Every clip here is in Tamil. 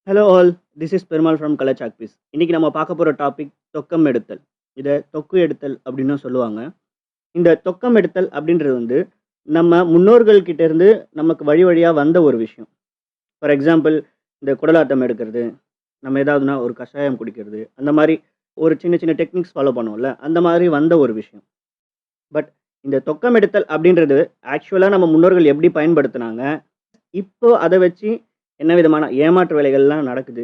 Hello all, this is Perumal from கலச்சாக்பீஸ். இன்னைக்கு நம்ம பார்க்க போகிற டாபிக் தொக்கம் எடுத்தல். இதை தொக்கு எடுத்தல் அப்படின்னு சொல்லுவாங்க. இந்த தொக்கம் எடுத்தல் அப்படின்றது வந்து நம்ம முன்னோர்கள் கிட்ட இருந்து நமக்கு வழி வழியாக வந்த ஒரு விஷயம். ஃபார் எக்ஸாம்பிள், இந்த குடலாட்டம் எடுக்கிறது, நம்ம ஏதாவதுனா ஒரு கஷாயம் குடிக்கிறது, அந்த மாதிரி ஒரு சின்ன சின்ன டெக்னிக்ஸ் ஃபாலோ பண்ணுவோம்ல, அந்த மாதிரி வந்த ஒரு விஷயம். பட் இந்த தொக்கம் எடுத்தல் அப்படின்றது ஆக்சுவலாக நம்ம முன்னோர்கள் எப்படி பயன்படுத்தினாங்க, இப்போ அதை வச்சு என்ன விதமான ஏமாற்று வேலைகள்லாம் நடக்குது,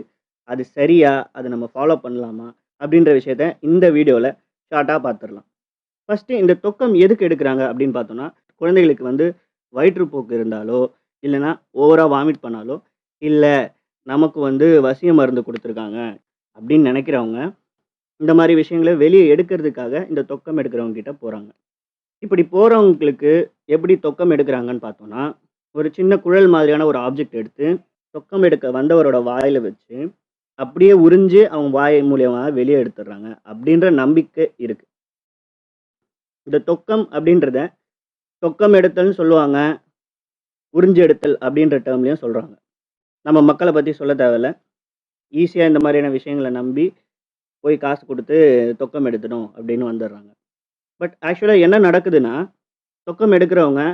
அது சரியா, அது நம்ம ஃபாலோ பண்ணலாமா அப்படின்ற விஷயத்த இந்த வீடியோவில் ஷார்ட்டாக பார்த்துடலாம். ஃபஸ்ட்டு இந்த தொக்கம் எதுக்கு எடுக்கிறாங்க அப்படின்னு பார்த்தோன்னா, குழந்தைகளுக்கு வந்து வயிற்றுப்போக்கு இருந்தாலோ, இல்லைன்னா ஓவராக வாமிட் பண்ணாலோ, இல்லை நமக்கு வந்து வசிய மருந்து கொடுத்துருக்காங்க அப்படின்னு நினைக்கிறவங்க இந்த மாதிரி விஷயங்களை வெளியே எடுக்கிறதுக்காக இந்த தொக்கம் எடுக்கிறவங்க கிட்ட போகிறாங்க. இப்படி போகிறவங்களுக்கு எப்படி தொக்கம் எடுக்கிறாங்கன்னு பார்த்தோன்னா, ஒரு சின்ன குழல் மாதிரியான ஒரு ஆப்ஜெக்ட் எடுத்து தொக்கம் எடுக்க வந்தவரோட வாயில வச்சு, அப்படியே உறிஞ்சு அவங்க வாய் மூலியமா வெளியே எடுத்துடுறாங்க. அப்படின்ற நம்பிக்கை இருக்கு. இந்த தொக்கம் அப்படின்றத தொக்கம் எடுத்தல்னு சொல்லுவாங்க. உறிஞ்சு எடுத்தல் அப்படின்ற டெர்ம்லயும் சொல்றாங்க. நம்ம மக்கள பத்தி சொல்ல தேவையில்ல. ஈஸியா இந்த மாதிரியான விஷயங்கள நம்பி போய் காசு குடுத்து தொக்கம் எடுத்துடும் அப்படின்னு வந்துடுறாங்க. பட் ஆக்சுவலா என்ன நடக்குதுன்னா, தொக்கம் எடுக்கிறவங்க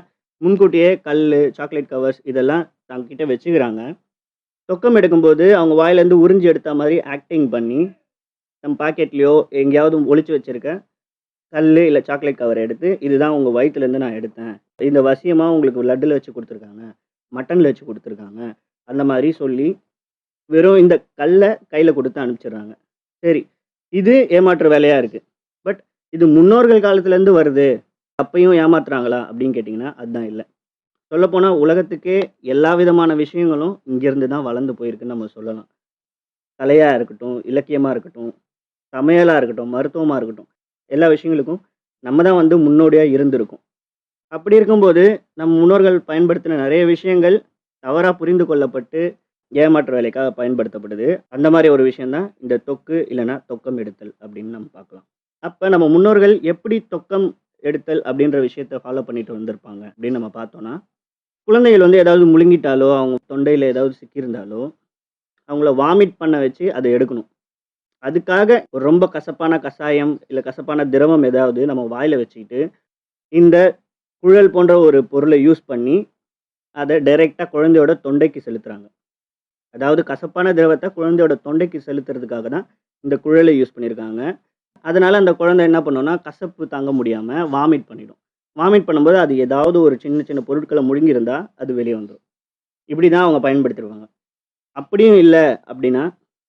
முன்கூட்டியே கல்லு, சாக்லேட் கவர்ஸ் இதெல்லாம் தங்கிட்ட வச்சுக்கிறாங்க. தொக்கம் எடுக்கும்போது அவங்க வாயிலேருந்து உறிஞ்சி எடுத்த மாதிரி ஆக்டிங் பண்ணி, நம்ம பாக்கெட்லயோ எங்கேயாவது ஒளிச்சு வச்சிருக்க கல்லு இல்ல சாக்லேட் கவர் எடுத்து, இதுதான் உங்க வயித்துலேருந்து நான் எடுத்தேன். இந்த வசியமா உங்களுக்கு லட்டுல வச்சு குடுத்துருக்காங்க. மட்டன்ல வச்சு குடுத்துருக்காங்க. அந்த மாரி சொல்லி, வெறும் இந்த கல்ல கையில குடுத்து அனுப்பிச்சுடுறாங்க. சரி, இது ஏமாற்று வேலையா இருக்கு. பட் இது முன்னோர்கள் காலத்துலேருந்து வருது. அப்பயும் ஏமாத்துறாங்களா அப்படின்னு கேட்டிங்கன்னா, அதுதான் இல்ல. சொல்லப்போனா உலகத்துக்கே எல்லா விதமான விஷயங்களும் இங்கேருந்து தான் வளர்ந்து போயிருக்குன்னு நம்ம சொல்லலாம். கலையா இருக்கட்டும், இலக்கியமா இருக்கட்டும், சமையலா இருக்கட்டும், மருத்துவமா இருக்கட்டும், எல்லா விஷயங்களுக்கும் நம்ம தான் வந்து முன்னோடியா இருந்திருக்கோம். அப்படி இருக்கும்போது, நம் முன்னோர்கள் பயன்படுத்தின நெறைய விஷயங்கள் தவறா புரிந்து கொள்ளப்பட்டு, ஏமாற்று வேலைக்காக பயன்படுத்தப்படுது. அந்த மாரி ஒரு விஷயம் தான் இந்த தொக்கு இல்லன்னா தொக்கம் எடுத்தல் அப்படின்னு நம்ம பார்க்கலாம். அப்ப நம்ம முன்னோர்கள் எப்படி தொக்கம் எடுத்தல் அப்படின்ற விஷயத்த ஃபாலோ பண்ணிட்டு வந்திருப்பாங்க அப்படின்னு நம்ம பார்த்தோம்னா, குழந்தைகள் வந்து ஏதாவது முழுங்கிட்டாலோ, அவங்க தொண்டையில ஏதாவது சிக்கியிருந்தாலோ, அவங்கள வாமிட் பண்ண வச்சு அத எடுக்கணும். அதுக்காக ஒரு ரொம்ப கசப்பான கசாயம், இல்ல கசப்பான திரவம் ஏதாவது நம்ம வாயில வச்சுக்கிட்டு, இந்த குழல் போன்ற ஒரு பொருள யூஸ் பண்ணி, அத டைரக்ட்டா குழந்தையோட தொண்டைக்கு செலுத்துறாங்க. அதாவது கசப்பான திரவத்த குழந்தையோட தொண்டைக்கு செலுத்துறதுக்காக தான் இந்த குழலை யூஸ் பண்ணியிருக்காங்க. அதனால அந்த குழந்தை என்ன பண்ணும்னா, கசப்பு தாங்க முடியாம வாமிட் பண்ணிடும். வாமிட் பண்ணும்போது அது ஏதாவது ஒரு சின்ன சின்ன பொருட்கள முழுங்கியிருந்தா, அது வெளிய வந்துரும். இப்படி தான் அவங்க பயன்படுத்திருக்காங்க. அப்படியும் இல்ல அப்படின்னா,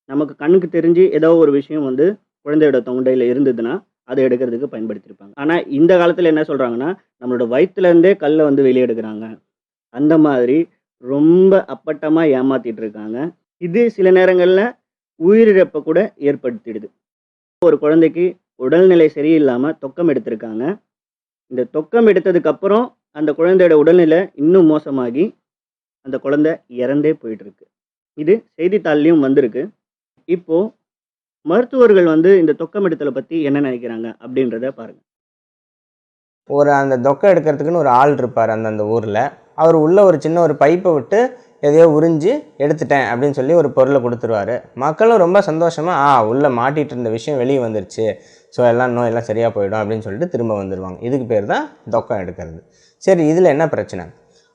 நமக்கு கண்ணுக்கு தெரிஞ்சு ஏதோ ஒரு விஷயம் வந்து குழந்தையோட தொண்டையில இருந்ததுன்னா, அத எடுக்கிறதுக்கு பயன்படுத்தியிருப்பாங்க. ஆனா இந்த காலத்துல என்ன சொல்றாங்கன்னா, நம்மளோட வயித்துல இருந்தே கல்ல வந்து வெளிய எடுக்குறாங்க. அந்த மாதிரி ரொம்ப அப்பட்டமா ஏமாத்திட்டு இருக்காங்க. இது சில நேரங்கள்ல உயிரிழப்ப கூட ஏற்படுத்திடுது. ஒரு குழந்தைக்கு உடல்நிலை சரியில்லாம தொக்கம் எடுத்திருக்காங்க. இந்த தொக்கம் எடுத்ததுக்கு அப்புறம் அந்த குழந்தையோட உடல்நிலை இன்னும் மோசமாகி, அந்த குழந்தை இறந்தே போயிட்டுருக்கு. இது செய்தித்தாள்லயும் வந்திருக்கு. இப்போ மருத்துவர்கள் வந்து இந்த தொக்கம் எடுத்தல பத்தி என்ன நினைக்கிறாங்க அப்படின்றத பாருங்க. அந்த தொக்கை எடுக்கிறதுக்குன்னு ஒரு ஆள் இருப்பார் அந்தந்த ஊரில். அவர் உள்ள ஒரு சின்ன ஒரு பைப்பை விட்டு எதையோ உறிஞ்சி எடுத்துட்டேன் அப்படின்னு சொல்லி ஒரு பொருளை கொடுத்துருவாரு. மக்களும் ரொம்ப சந்தோஷமாக உள்ளே மாட்டிகிட்டு இருந்த விஷயம் வெளியே வந்துருச்சு, ஸோ எல்லாம் நோயெல்லாம் சரியாக போயிடும் அப்படின்னு சொல்லிட்டு திரும்ப வந்துடுவாங்க. இதுக்கு பேர் தான் தொக்கம் எடுக்கிறது. சரி, இதில் என்ன பிரச்சனை?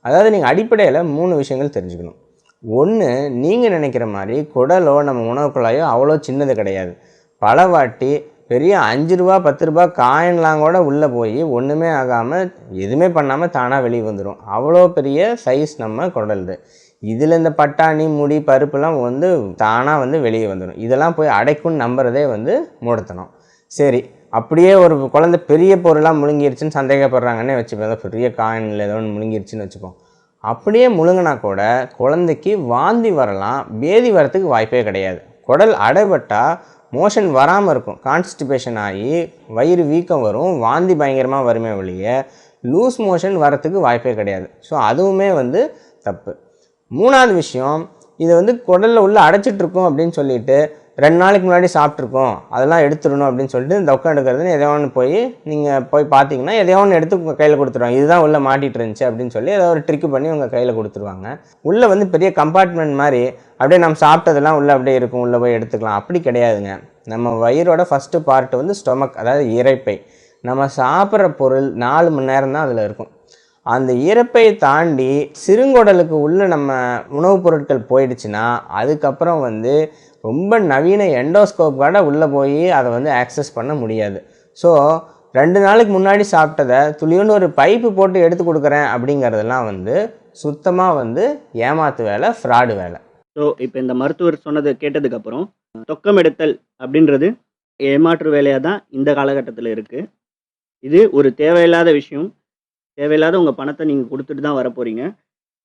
அதாவது நீங்கள் அடிப்படையில் 3 விஷயங்கள் தெரிஞ்சுக்கணும். ஒன்று, நீங்கள் நினைக்கிற மாதிரி குடலோ நம்ம உணவு குழாயோ அவ்வளோ சின்னது கிடையாது. பல வாட்டி பெரிய 5 ரூபா 10 ரூபா காயின்லாம் கூட உள்ளே போய் ஒன்றுமே ஆகாமல் எதுவுமே பண்ணாமல் தானாக வெளியே வந்துடும். அவ்வளோ பெரிய சைஸ் நம்ம குடல்து. இதில் இந்த பட்டாணி முடி பருப்புலாம் வந்து தானாக வந்து வெளியே வந்துடும். இதெல்லாம் போய் அடைக்கும்னு நம்புறதே வந்து மூடத்தனம். சரி, அப்படியே ஒரு குழந்தை பெரிய பொருளாக முழுங்கிருச்சுன்னு சந்தேகப்படுறாங்கன்னே வச்சுப்போம். பெரிய காயினில் ஏதோ ஒன்று முழுங்கிருச்சுன்னு வச்சுப்போம். அப்படியே முழுங்கினா கூட குழந்தைக்கு வாந்தி வரலாம், பேதி வரத்துக்கு வாய்ப்பே கிடையாது. குடல் அடைபட்டால் மோஷன் வராமல் இருக்கும், கான்ஸ்டிபேஷன் ஆகி வயிறு வீக்கம் வரும், வாந்தி பயங்கரமாக வருமே ஒழிய லூஸ் மோஷன் வரத்துக்கு வாய்ப்பே கிடையாது. ஸோ அதுவுமே வந்து தப்பு. 3வது விஷயம், இது வந்து குடலில் உள்ள அடைச்சிட்ருக்கோம் அப்படின்னு சொல்லிட்டு 2 நாளைக்கு முன்னாடி சாப்பிட்ருக்கோம், அதெல்லாம் எடுத்துடணும் அப்படின்னு சொல்லிட்டு தொக்கம் எடுக்கிறதுன்னு எதையோ ஒன்று போய் நீங்கள் போய் பார்த்தீங்கன்னா எதையோ ஒன்று எடுத்து உங்கள் கையில் கொடுத்துருவாங்க. இதுதான் உள்ளே மாட்டிகிட்டு இருந்துச்சு அப்படின்னு சொல்லி ஏதோ ஒரு ட்ரிக்கு பண்ணி உங்கள் கையில் கொடுத்துருவாங்க. உள்ளே வந்து பெரிய கம்பார்ட்மெண்ட் மாதிரி அப்படியே நம்ம சாப்பிட்டதெல்லாம் உள்ளே அப்படியே இருக்கும், உள்ளே போய் எடுத்துக்கலாம். அப்படி கிடையாதுங்க. நம்ம வயிறோட ஃபஸ்ட்டு பார்ட்டு வந்து ஸ்டொமக், அதாவது இரைப்பை. நம்ம சாப்பிட்ற பொருள் 4 மணி நேரம் தான் அதில் இருக்கும். அந்த இரைப்பையை தாண்டி சிறுங்குடலுக்கு உள்ளே நம்ம உணவுப் பொருட்கள் போயிடுச்சுன்னா அதுக்கப்புறம் வந்து ரொம்ப நவீன எண்டோஸ்கோப்போட உள்ளே போய் அதை வந்து ஆக்சஸ் பண்ண முடியாது. ஸோ 2 நாளைக்கு முன்னாடி சாப்பிட்டதை துளியோண்டு ஒரு பைப்பு போட்டு எடுத்து கொடுக்குறேன் அப்படிங்கிறதெல்லாம் வந்து சுத்தமாக வந்து ஏமாத்து வேலை, ஃப்ராடு வேலை. ஸோ இப்போ இந்த மருத்துவர் சொன்னதை கேட்டதுக்கப்புறம் தொக்கம் எடுத்தல் அப்படின்றது ஏமாற்று வேலையாக தான் இந்த காலகட்டத்தில் இருக்குது. இது ஒரு தேவையில்லாத விஷயம். தேவையில்லாத உங்கள் பணத்தை நீங்கள் கொடுத்துட்டு தான் வரப்போகிறீங்க.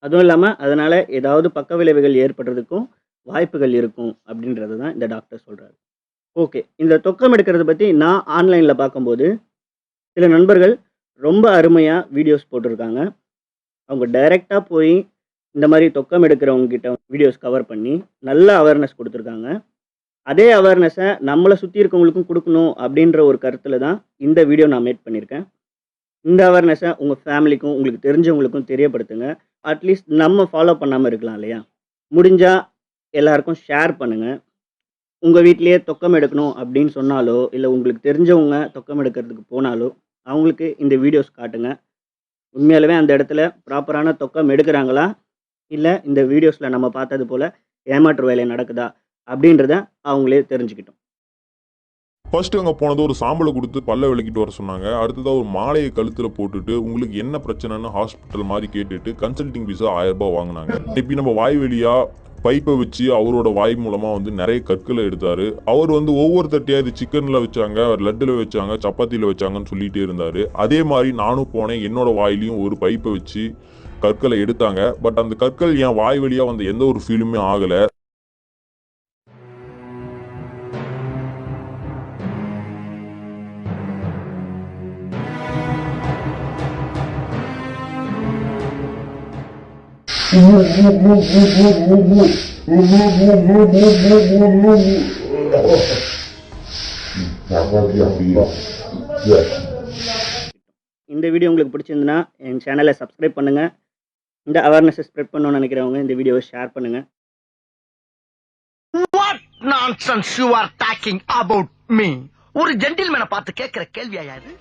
அதுவும் இல்லாமல் அதனால் ஏதாவது பக்க விளைவுகள் ஏற்படுறதுக்கும் வாய்ப்புகள் இருக்கும் அப்படின்றது தான் இந்த டாக்டர் சொல்கிறாரு. ஓகே, இந்த தொக்கம் எடுக்கிறத பற்றி நான் ஆன்லைனில் பார்க்கும்போது சில நண்பர்கள் ரொம்ப அருமையாக வீடியோஸ் போட்டிருக்காங்க. அவங்க டைரெக்டாக போய் இந்த மாதிரி தொக்கம் எடுக்கிறவங்க கிட்ட வீடியோஸ் கவர் பண்ணி நல்ல அவேர்னஸ் கொடுத்துருக்காங்க. அதே அவேர்னஸை நம்மளை சுற்றி இருக்கவங்களுக்கும் கொடுக்கணும் அப்படின்ற ஒரு கருத்தில் தான் இந்த வீடியோ நான் மேக் பண்ணியிருக்கேன். இந்த அவேர்னஸை உங்கள் ஃபேமிலிக்கும் உங்களுக்கு தெரிஞ்சவங்களுக்கும் தெரியப்படுத்துங்க. அட்லீஸ்ட் நம்ம ஃபாலோ பண்ணாமல் இருக்கலாம் இல்லையா? முடிஞ்சால் எல்லாருக்கும் ஷேர் பண்ணுங்கள். உங்கள் வீட்டிலேயே தொக்கம் எடுக்கணும் அப்படின்னு சொன்னாலோ, இல்லை உங்களுக்கு தெரிஞ்சவங்க தொக்கம் எடுக்கிறதுக்கு போனாலோ அவங்களுக்கு இந்த வீடியோஸ் காட்டுங்க. உண்மையாலுமே அந்த இடத்துல ப்ராப்பரான தொக்கம் எடுக்கிறாங்களா, இல்லை இந்த வீடியோஸில் நம்ம பார்த்தது போல் ஏமாற்று வேலை நடக்குதா அப்படின்றத அவங்களே தெரிஞ்சுக்கிட்டோம். ஃபர்ஸ்ட் அங்கே போனது ஒரு சாம்பலை கொடுத்து பல்ல விளக்கிட்டு வர சொன்னாங்க. அடுத்ததாக ஒரு மாலையை கழுத்தில் போட்டுட்டு உங்களுக்கு என்ன பிரச்சனைன்னு ஹாஸ்பிட்டல் மாதிரி கேட்டுட்டு கன்சல்டிங் ஃபீஸாக 1000 ரூபாய் வாங்கினாங்க. இப்போ நம்ம வாய் வழியாக பைப்பை வச்சு அவரோட வாய் மூலமாக வந்து நிறைய கற்களை எடுத்தார். அவர் வந்து ஒவ்வொரு தட்டியாவது சிக்கனில் வச்சாங்க, லட்டில் வச்சாங்க, சப்பாத்தியில் வச்சாங்கன்னு சொல்லிகிட்டே இருந்தார். அதே மாதிரி நானும் போனேன். என்னோட வாயிலையும் ஒரு பைப்பை வச்சு கற்களை எடுத்தாங்க. பட் அந்த கற்கள் என் வாய் வழியாக வந்து எந்த ஒரு ஃபீலுமே ஆகலை. இந்த வீடியோ உங்களுக்கு பிடிச்சிருந்துன்னா என் சேனலை சப்ஸ்கிரைப் பண்ணுங்கள். இந்த அவேர்னஸை ஸ்ப்ரெட் பண்ணணும்னு நினைக்கிறவங்க இந்த வீடியோவை ஷேர் பண்ணுங்கள். What nonsense you are talking about me? ஒரு ஜென்டில்மேனை பார்த்து கேட்கிற கேள்வியா இது?